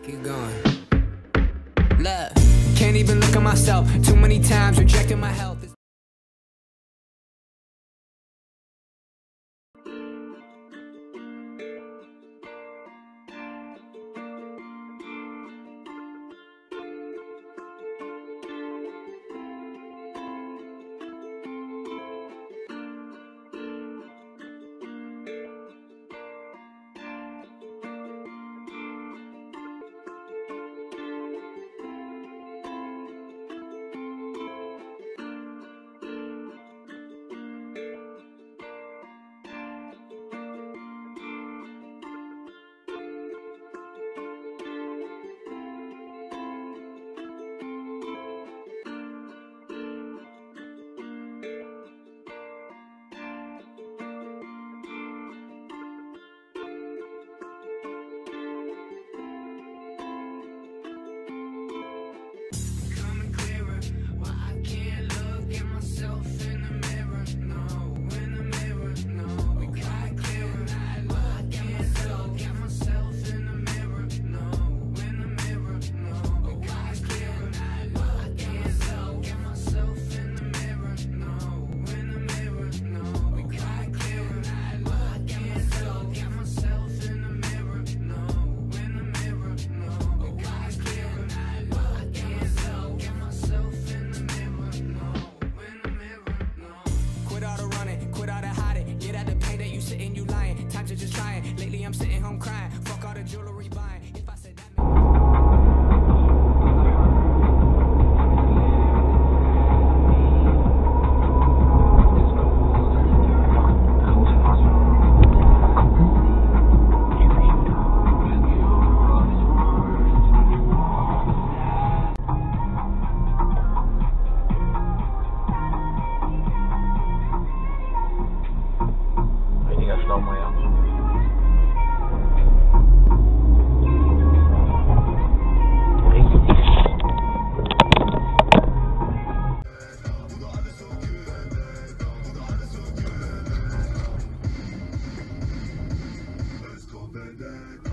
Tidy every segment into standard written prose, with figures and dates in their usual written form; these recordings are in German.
Keep going. Look, can't even look at myself. Too many times rejecting my health.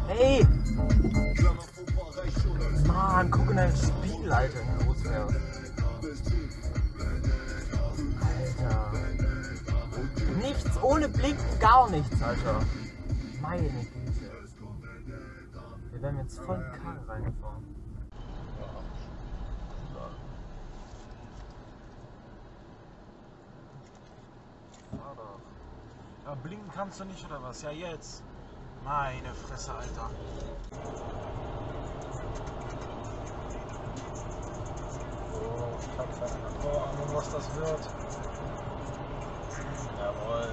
Hey! Mann, guck in dein Spiegel, Alter, wie groß der ist. Alter. Nichts ohne Blinken, gar nichts, Alter. Meine Güte. Wir werden jetzt voll in die Karre reingefahren. Fahr doch. Ja, blinken kannst du nicht, oder was? Ja, jetzt. Meine Fresse, Alter. Oh, Kacke. Oh, Ahnung, was das wird. Jawohl.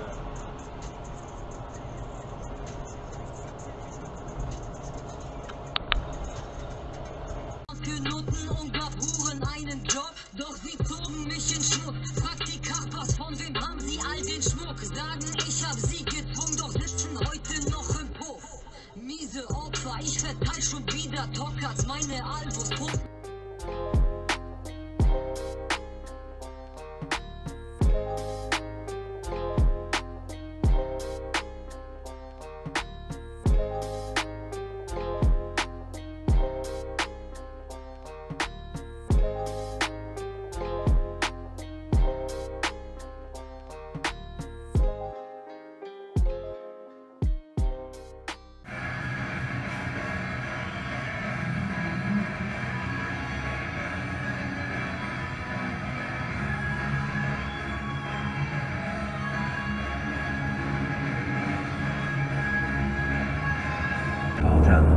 Für Noten und gab Huren einen Job, doch sie zogen mich in Schmutz. Fragt die Kappers, von wem haben sie all den Schmuck? Sagen, ich hab sie gezwungen, doch sitzen heute noch im Puff. Miese Opfer, ich verteil schon wieder Tockers, meine Albus.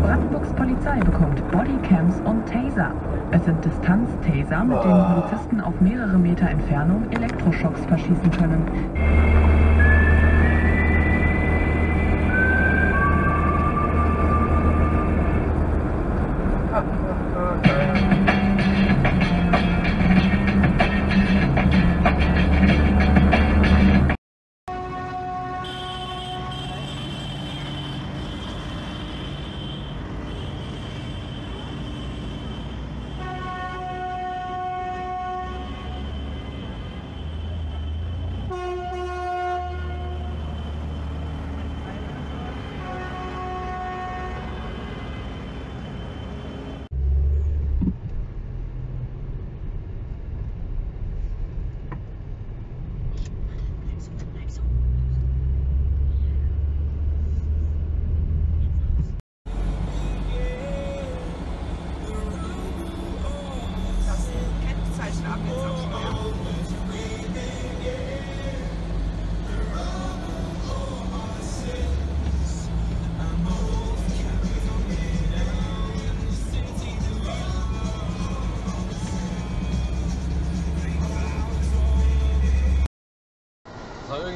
Brandenburgs Polizei bekommt Bodycams und Taser. Es sind Distanz-Taser, mit denen Polizisten auf mehrere Meter Entfernung Elektroschocks verschießen können.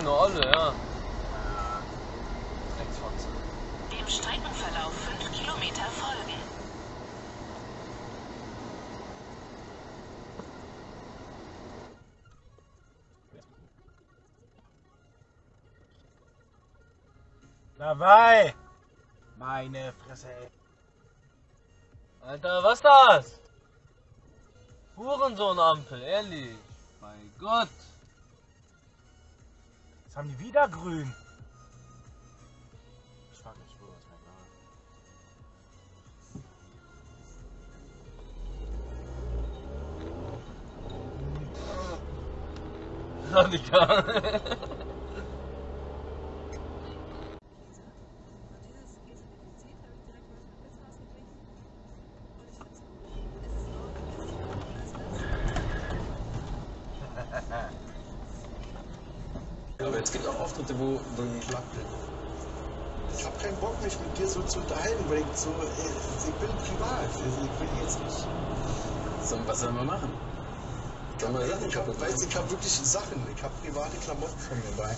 eine Olle, ja. Drecksfotze. Dem Streckenverlauf 5 Kilometer folgen. Dabei! Meine Fresse, ey. Alter, was das? Hurensohn-Ampel, ehrlich. Mein Gott. Jetzt haben die wieder grün. Ich frag mich, wo das mir egal. Annika. Aber jetzt gibt es auch Auftritte, wo klappt. Ich habe keinen Bock, mich mit dir so zu unterhalten, weil ich so, ich bin privat. Ich will jetzt nicht. So, was sollen wir machen? Ich habe wirklich Sachen. Ich habe private Klamotten von mir bei.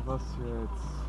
was jetzt?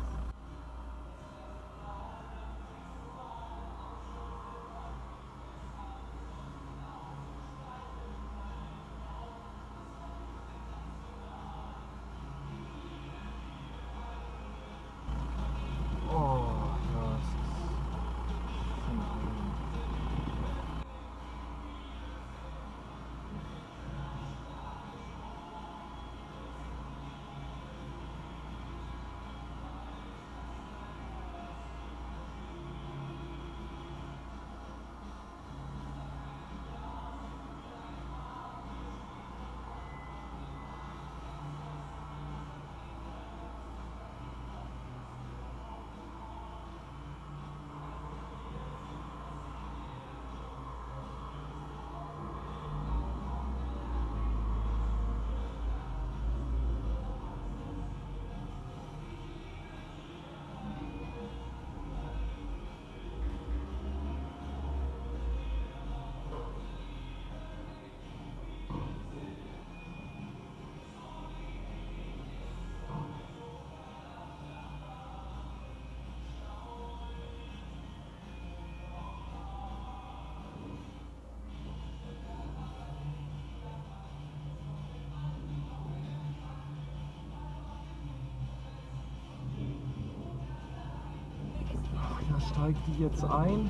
Steigt die jetzt ein?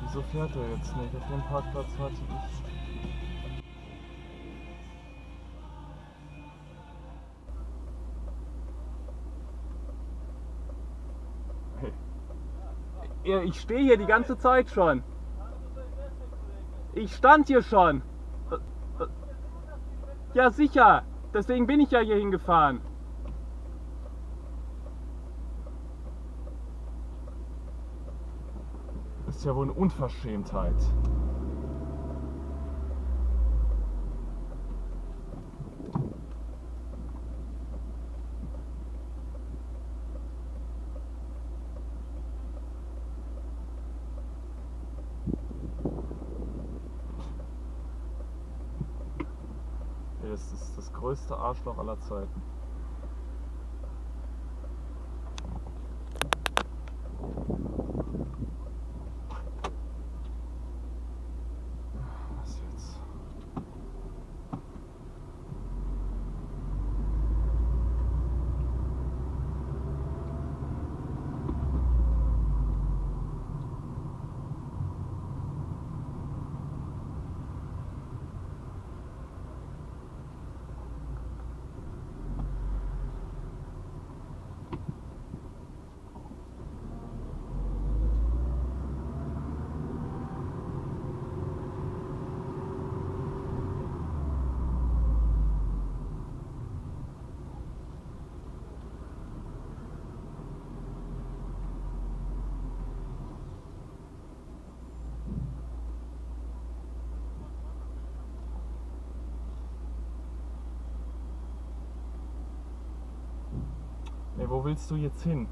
Wieso fährt er jetzt nicht? Auf dem Parkplatz hatte ich. Hey. Ja, ich stehe hier die ganze Zeit schon. Ich stand hier schon. Ja, sicher. Deswegen bin ich ja hier hingefahren. Das ist ja wohl eine Unverschämtheit. Das ist das größte Arschloch aller Zeiten. Was jetzt? Wo willst du jetzt hin?